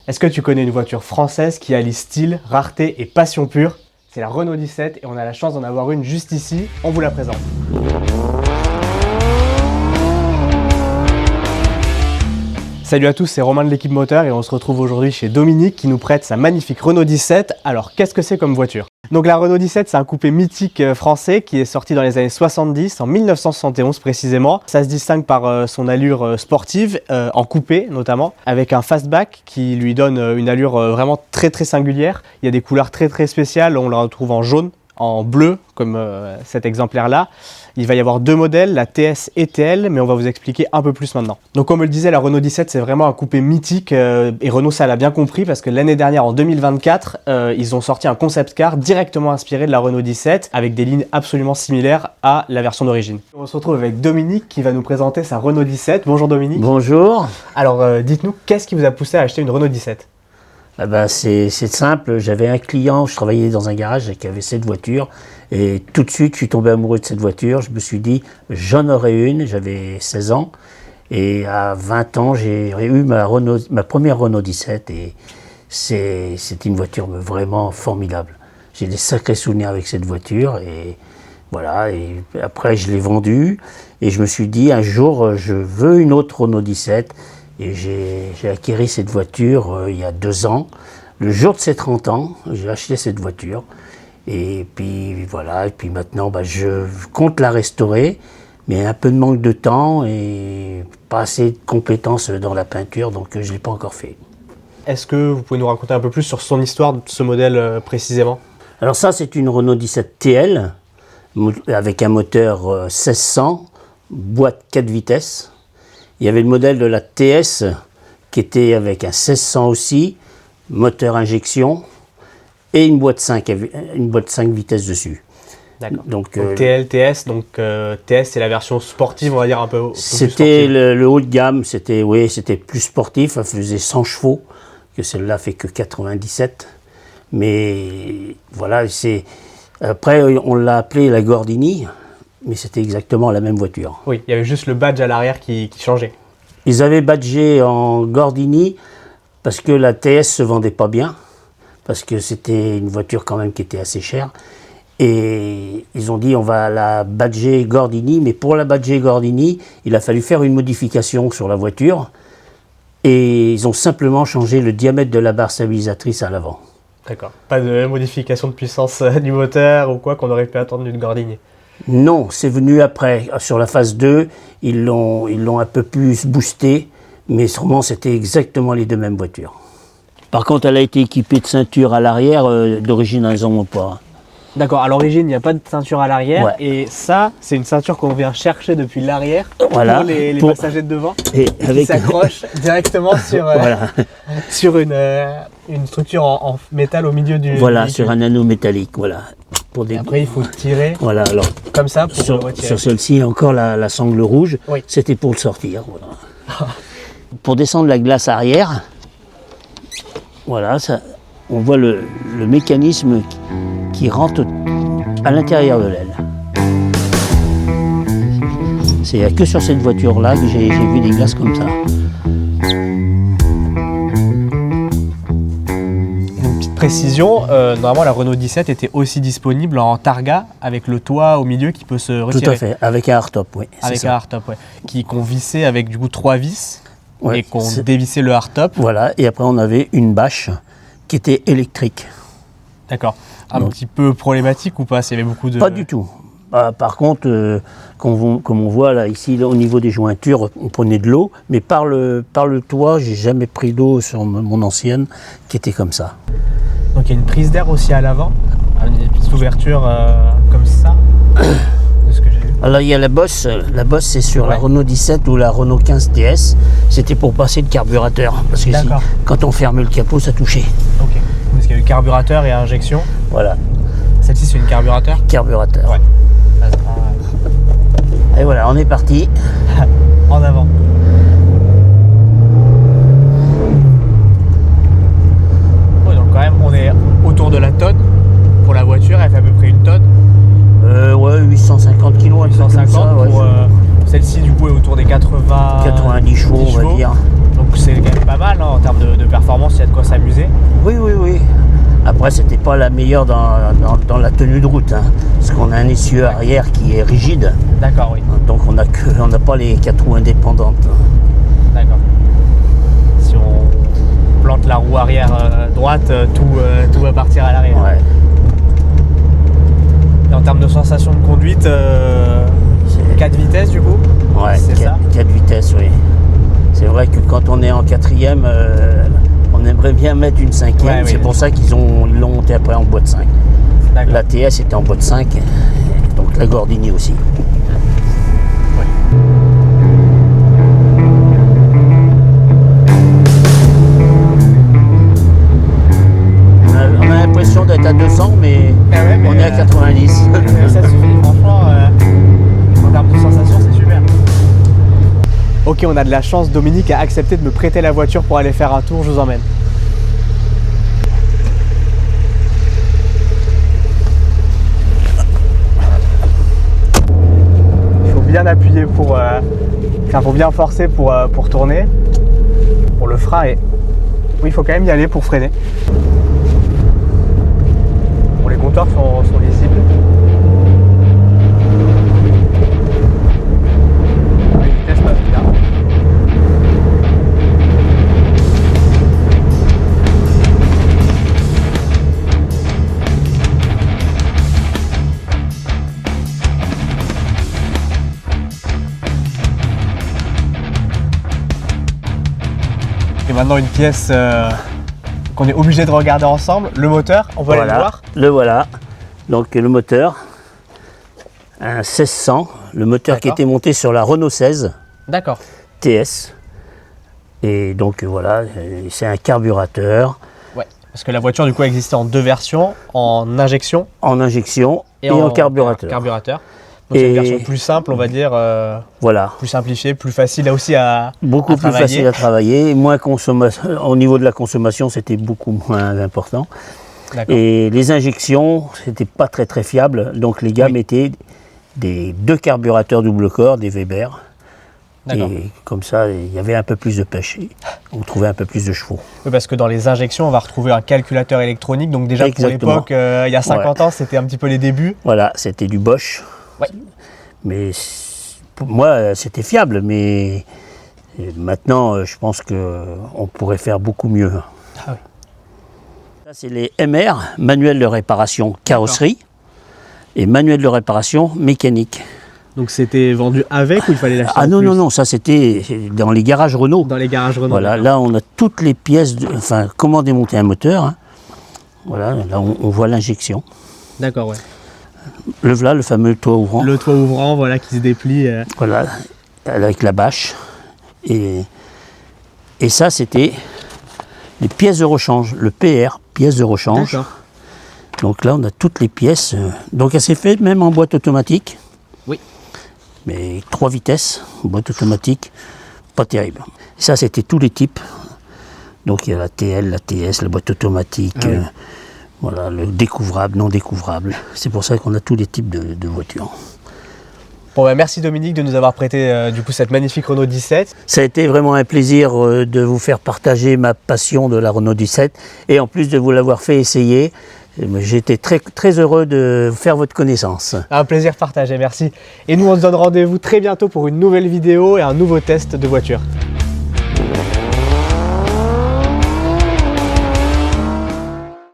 Est-ce que tu connais une voiture française qui allie style, rareté et passion pure? C'est la Renault 17 et on a la chance d'en avoir une juste ici, on vous la présente. Salut à tous, c'est Romain de l'équipe moteur et on se retrouve aujourd'hui chez Dominique qui nous prête sa magnifique Renault 17. Alors qu'est-ce que c'est comme voiture? Donc la Renault 17, c'est un coupé mythique français qui est sorti dans les années 70, en 1971 précisément. Ça se distingue par son allure sportive, en coupé notamment, avec un fastback qui lui donne une allure vraiment très singulière. Il y a des couleurs très spéciales, on la retrouve en jaune, en bleu, comme cet exemplaire-là. Il va y avoir deux modèles, la TS et TL, mais on va vous expliquer un peu plus maintenant. Donc comme je le disais, la Renault 17, c'est vraiment un coupé mythique, et Renault ça l'a bien compris, parce que l'année dernière, en 2024, ils ont sorti un concept car directement inspiré de la Renault 17, avec des lignes absolument similaires à la version d'origine. On se retrouve avec Dominique, qui va nous présenter sa Renault 17. Bonjour Dominique. Bonjour. Alors dites-nous, qu'est-ce qui vous a poussé à acheter une Renault 17 ? C'est simple, j'avais un client, je travaillais dans un garage qui avait cette voiture et tout de suite je suis tombé amoureux de cette voiture. Je me suis dit j'en aurais une, j'avais 16 ans et à 20 ans j'ai eu ma première Renault 17 et c'est une voiture vraiment formidable. J'ai des sacrés souvenirs avec cette voiture et voilà, et après je l'ai vendue et je me suis dit un jour je veux une autre Renault 17. Et j'ai acquis cette voiture il y a 2 ans. Le jour de ses 30 ans, j'ai acheté cette voiture. Et puis voilà, et puis maintenant je compte la restaurer, mais un peu de manque de temps et pas assez de compétences dans la peinture, donc je ne l'ai pas encore fait. Est-ce que vous pouvez nous raconter un peu plus sur son histoire de ce modèle précisément? Alors ça, c'est une Renault 17 TL, avec un moteur 1600, boîte 4 vitesses. Il y avait le modèle de la TS qui était avec un 1600 aussi, moteur injection et une boîte 5 vitesses dessus. D'accord. Donc TL, TS, TS c'est la version sportive, on va dire un peu. C'était le haut de gamme, c'était plus sportif, ça faisait 100 chevaux, que celle-là fait que 97. Mais voilà, après on l'a appelée la Gordini. Mais c'était exactement la même voiture. Oui, il y avait juste le badge à l'arrière qui changeait. Ils avaient badgé en Gordini parce que la TS se vendait pas bien, parce que c'était une voiture quand même qui était assez chère. Et ils ont dit on va la badger Gordini, mais pour la badger Gordini, il a fallu faire une modification sur la voiture. Et ils ont simplement changé le diamètre de la barre stabilisatrice à l'avant. D'accord. Pas de modification de puissance du moteur ou quoi qu'on aurait pu attendre d'une Gordini. Non, c'est venu après. Sur la phase 2, ils l'ont un peu plus boosté, mais sûrement c'était exactement les deux mêmes voitures. Par contre, elle a été équipée de ceinture à l'arrière, d'origine elles n'en ont pas. D'accord, à l'origine, il n'y a pas de ceinture à l'arrière, ouais. Et ça, c'est une ceinture qu'on vient chercher depuis l'arrière voilà, pour les passagers de devant, et avec... qui s'accroche directement sur, voilà. Sur une structure en métal au milieu du Voilà, véhicule. sur un anneau métallique, voilà. Après, il faut tirer voilà, alors, comme ça pour le retirer. Sur celle-ci, encore la sangle rouge, oui. C'était pour le sortir. Voilà. Pour descendre la glace arrière, voilà, ça, on voit le mécanisme qui rentre à l'intérieur de l'aile. C'est que sur cette voiture-là que j'ai vu des glaces comme ça. Précision, normalement la Renault 17 était aussi disponible en Targa avec le toit au milieu qui peut se retirer. Tout à fait, avec un hardtop, oui. Avec un hardtop, oui. Qu'on vissait avec du coup 3 vis, ouais, et qu'on dévissait le hardtop. Voilà, et après on avait une bâche qui était électrique. D'accord. Un petit peu problématique ou pas? S'il y avait beaucoup de... Pas du tout. Par contre, comme on voit là, ici, là, au niveau des jointures, on prenait de l'eau, mais par le toit, j'ai jamais pris d'eau sur mon ancienne qui était comme ça. Donc il y a une prise d'air aussi à l'avant, une petite ouverture comme ça, de ce que j'ai vu. Alors il y a la bosse c'est sur la Renault 17 ou la Renault 15 TS, c'était pour passer le carburateur, parce que quand on fermait le capot, ça touchait. Ok, parce qu'il y a eu carburateur et injection. Voilà. Celle-ci c'est une carburateur? Carburateur. Ouais. Et voilà, on est parti. En avant. Ouais, donc quand même on est autour de la tonne pour la voiture, elle fait à peu près une tonne. Ouais, 850 kg. 850 ça, pour celle-ci du coup est autour des 90 chevaux, on va dire. Donc c'est quand même pas mal hein, en termes de performance. performance, il y a de quoi s'amuser. Oui, oui, oui. Après, c'était pas la meilleure dans la tenue de route, hein, parce qu'on a un essieu arrière qui est rigide. D'accord, oui. Donc on n'a pas les 4 roues indépendantes. D'accord. Si on plante la roue arrière droite, tout va partir à l'arrière. Ouais. Et en termes de sensation de conduite, 4 vitesses du coup? Ouais, c'est ça. 4 vitesses, oui. C'est vrai que quand on est en 4e, on aimerait bien mettre une 5e. Ouais, c'est oui. pour ça qu'ils l'ont monté après en boîte 5. D'accord. La TS était en boîte 5, donc la Gordini aussi. On a l'impression d'être à 200, mais, mais on est à 90. Ça suffit, franchement, en termes de sensation, c'est super. Ok, on a de la chance, Dominique a accepté de me prêter la voiture pour aller faire un tour, je vous emmène. Il faut bien appuyer pour bien forcer pour tourner. Pour le frein et... Oui, il faut quand même y aller pour freiner. Bon, les compteurs sont lisibles. Les vitesses passent bien. Et maintenant une pièce qu'on est obligé de regarder ensemble, le moteur, on va aller le voir. Le voilà. Donc le moteur, un 1600, le moteur qui était monté sur la Renault 16 D'accord. TS. Et donc voilà, c'est un carburateur. Ouais, parce que la voiture du coup existait en 2 versions, en injection en injection et en carburateur. Donc c'est une version plus simple, on va dire, voilà. plus simplifiée, plus facile aussi à Beaucoup plus travailler. facile à travailler, moins consommation. Au niveau de la consommation, c'était beaucoup moins important. Et les injections, c'était pas très très fiable. Donc les gars mettaient 2 carburateurs double corps, des Weber. Et comme ça, il y avait un peu plus de pêche. On trouvait un peu plus de chevaux. Oui, parce que dans les injections, on va retrouver un calculateur électronique. Donc déjà pour l'époque, il y a 50 ans, c'était un petit peu les débuts. Voilà, c'était du Bosch. Ouais. Mais pour moi, c'était fiable. Mais maintenant, je pense qu'on pourrait faire beaucoup mieux. Ah oui. Ça, c'est les MR, manuels de réparation carrosserie, et manuels de réparation mécanique. Donc c'était vendu avec ou il fallait l'acheter? Ah non, non, non, ça c'était dans les garages Renault. Dans les garages Renault. Voilà, là on a toutes les pièces, enfin comment démonter un moteur. Hein. Voilà, là on voit l'injection. D'accord, ouais. Voilà le fameux toit ouvrant. Le toit ouvrant, voilà, qui se déplie. Voilà, avec la bâche. Et ça c'était les pièces de rechange, le PR, pièces de rechange. D'accord. Donc là on a toutes les pièces. Donc elle s'est faite même en boîte automatique. Oui. Mais 3 vitesses, boîte automatique, pas terrible. Ça, c'était tous les types. Donc il y a la TL, la TS, la boîte automatique, voilà, le découvrable, non découvrable. C'est pour ça qu'on a tous les types de voitures. Bon, bah, merci Dominique de nous avoir prêté du coup cette magnifique Renault 17. Ça a été vraiment un plaisir de vous faire partager ma passion de la Renault 17 et en plus de vous l'avoir fait essayer. J'étais très, très heureux de faire votre connaissance. Un plaisir partagé, merci. Et nous on se donne rendez-vous très bientôt pour une nouvelle vidéo et un nouveau test de voiture.